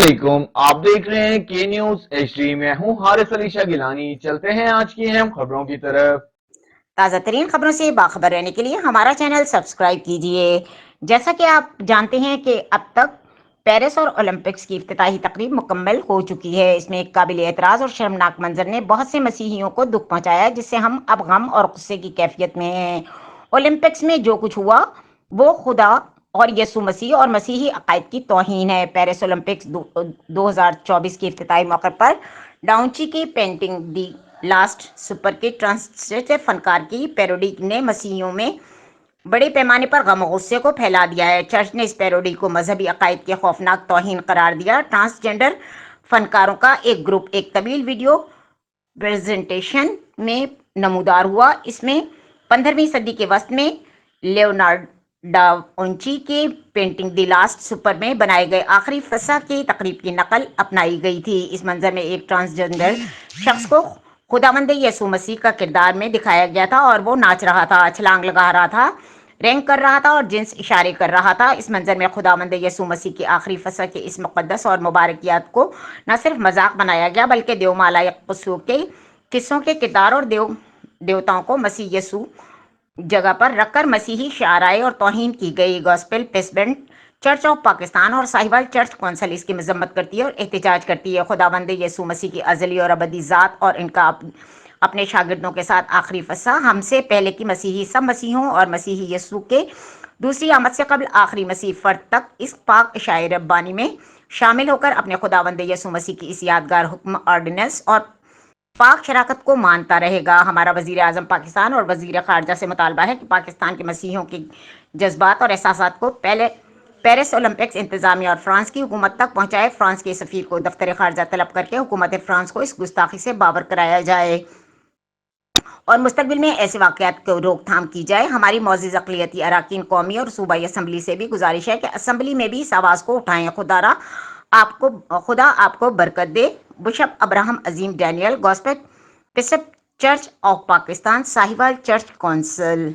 अस्सलामुअलैकुम। आप देख रहे हैं के न्यूज HD। मैं हूं हारिस अली शाह गिलानी। चलते हैं आज की अहम खबरों की तरफ। ताज़ा तरीन खबरों से बाखबर रहने के लिए हमारा चैनल सब्सक्राइब कीजिए। जैसा कि आप जानते हैं कि अब तक पेरिस और ओलंपिक्स की इफ्तिताही तकरीब मुकम्मल हो चुकी है। इसमें एक काबिल एतराज़ और शर्मनाक मंजर ने बहुत से मसीहियों को दुख पहुंचाया, जिससे हम अब गम और गुस्से की कैफियत में हैं। ओलंपिक्स में जो कुछ हुआ वो खुदा और यसु मसीह और मसीही अकायद की तौहीन है। पेरिस ओलंपिक्स 2024 के इफ्तिताही मौके पर डाउंची की पेंटिंग दी लास्ट सुपर के ट्रांसलेटर फनकार की पैरोडी ने मसीहियों में बड़े पैमाने पर गम और गुस्से को फैला दिया है। चर्च ने इस पैरोडी को मजहबी अकायद के खौफनाक तौहीन करार दिया। ट्रांसजेंडर फनकारों का एक ग्रुप एक तवील वीडियो प्रेजेंटेशन में नमूदार हुआ। इसमें 15वीं सदी के वस्त में लियोनार्डो डा विंची के पेंटिंग द लास्ट सुपर में बनाए गए आखिरी फसा की तकरीब की नकल अपनाई गई थी। इस मंजर में एक ट्रांसजेंडर शख्स को खुदावंद यसु मसीह का किरदार में दिखाया गया था और वो नाच रहा था, छलांग लगा रहा था, रैंक कर रहा था और जिन्स इशारे कर रहा था। इस मंजर में खुदावंद यसु मसीह की आखिरी फसा के इस मुक़द्दस और मुबारकियात को न सिर्फ मजाक बनाया गया, बल्कि देवमाला यकसू के किस्सों के किरदार और देवताओं को मसीह यसु जगह पर रखकर मसीही शाराए और तौहीन की गई। Gospel president church of Pakistan और साहिवाल चर्च कौंसिल इसकी मजम्मत करती है और एहतजाज करती है। खुदावंद यसु मसीह की अजली और अबदी ज़ात और इनका अपने शागिर्दों के साथ आखिरी फसा हमसे पहले की मसीही सब मसीहों और मसीही यसु के दूसरी आमद से कबल आखिरी मसीह फर्द तक इस पाक शायर रब्बानी में शामिल होकर अपने खुदावंद यसु मसीह की इस यादगार हुक्म, ऑर्डिनेंस और पाक शराकत को मानता रहेगा। हमारा वजीर आजम पाकिस्तान और वजीर खारजा से मुतालबा है कि पाकिस्तान के मसीहों के जज्बात और एहसासात को पहले पेरिस ओलंपिक्स इंतजामिया और फ्रांस की हुकूमत तक पहुंचाए। फ्रांस के सफीर को दफ्तर खारजा तलब करके हुकूमत फ्रांस को इस गुस्ताखी से बाबर कराया जाए और मुस्तकबिल में ऐसे वाक़यात को रोकथाम की जाए। हमारी मौजूद अक़लियती अराकीन, कौमी और सूबाई असम्बली से भी गुजारिश है कि असम्बली में भी इस आवाज़ को उठाएं। खुदा आपको बरकत दे। Bishop Abraham Azeem Daniel, gospel bishop church of Pakistan, Sahiwal church council.